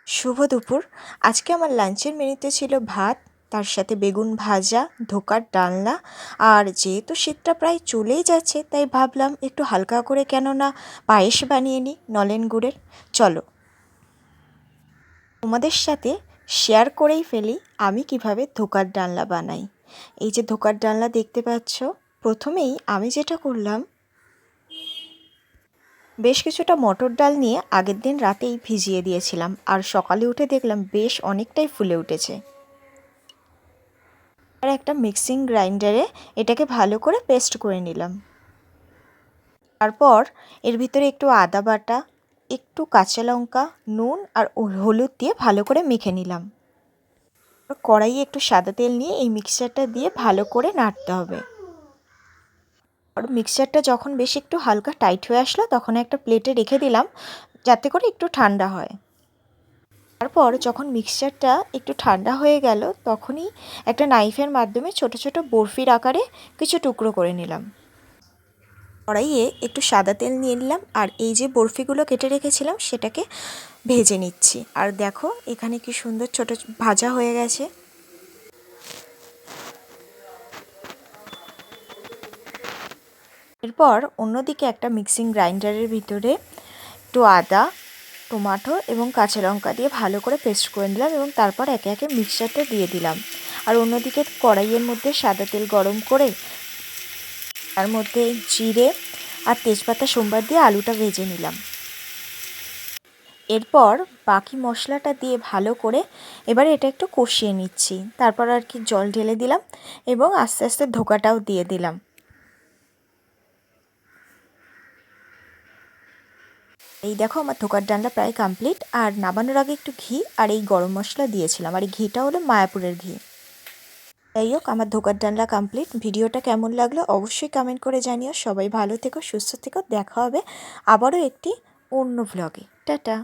শুভ দুপুর। আজকে আমার লাঞ্চের মেনুতে ছিল ভাত, তার সাথে বেগুন ভাজা, ধোকার ডালনা। আর যেহেতু শীতটা প্রায় চলেই যাচ্ছে, তাই ভাবলাম একটু হালকা করে কেন না পায়েস বানিয়ে নিই নলেন গুড়ের। চলো তোমাদের সাথে শেয়ার করেই ফেলি আমি কিভাবে ধোকার ডালনা বানাই। এই যে ধোকার ডালনা দেখতে পাচ্ছ, প্রথমেই আমি যেটা করলাম, বেশ কিছুটা মটর ডাল নিয়ে আগের দিন রাতেই ভিজিয়ে দিয়েছিলাম, আর সকালে উঠে দেখলাম বেশ অনেকটাই ফুলে উঠেছে। আর একটা মিক্সিং গ্রাইন্ডারে এটাকে ভালো করে পেস্ট করে নিলাম। তারপর এর ভিতরে একটু আদা বাটা, একটু কাঁচা লঙ্কা, নুন আর হলুদ দিয়ে ভালো করে মেখে নিলাম। কড়াইয়ে একটু সাদা তেল নিয়ে এই মিক্সচারটা দিয়ে ভালো করে নাড়তে হবে। আর মিক্সচারটা যখন বেশ একটু হালকা টাইট হয়ে আসলো, তখন একটা প্লেটে রেখে দিলাম যাতে করে একটু ঠান্ডা হয়। তারপর যখন মিক্সচারটা একটু ঠান্ডা হয়ে গেল, তখনই একটা নাইফের মাধ্যমে ছোট ছোট বরফির আকারে কিছু টুকরো করে নিলাম। কড়াইয়ে একটু সাদা তেল নিয়ে নিলাম, আর এই যে বরফিগুলো কেটে রেখেছিলাম সেটাকে ভেজে নিচ্ছি। আর দেখো এখানে কি সুন্দর ছোট ভাজা হয়ে গেছে। এরপর অন্যদিকে একটা মিক্সিং গ্রাইন্ডারের ভিতরে একটু আদা, টমেটো এবং কাঁচা লঙ্কা দিয়ে ভালো করে পেস্ট করে নিলাম, এবং তারপর একে একে মিক্সচারটা দিয়ে দিলাম। আর অন্যদিকে কড়াইয়ের মধ্যে সাদা তেল গরম করে তার মধ্যে জিরে আর তেজপাতা সোমবার দিয়ে আলুটা ভেজে নিলাম। এরপর বাকি মশলাটা দিয়ে ভালো করে এবারে এটা একটু কষিয়ে নিচ্ছি। তারপর আর কি জল ঢেলে দিলাম এবং আস্তে আস্তে ধোকাটাও দিয়ে দিলাম। এই দেখো আমার ধোকার ডালনা প্রায় কমপ্লিট। আর নামানোর আগে একটু ঘি আর এই গরম মশলা দিয়েছিলাম, আর এই ঘিটা হলো মায়াপুরের ঘি। যাই হোক, আমার ধোকার ডালনা কমপ্লিট। ভিডিওটা কেমন লাগলো অবশ্যই কমেন্ট করে জানিও। সবাই ভালো থেকো, সুস্থ থেকো। দেখা হবে আবারও একটি অন্য ভ্লগে। টাটা।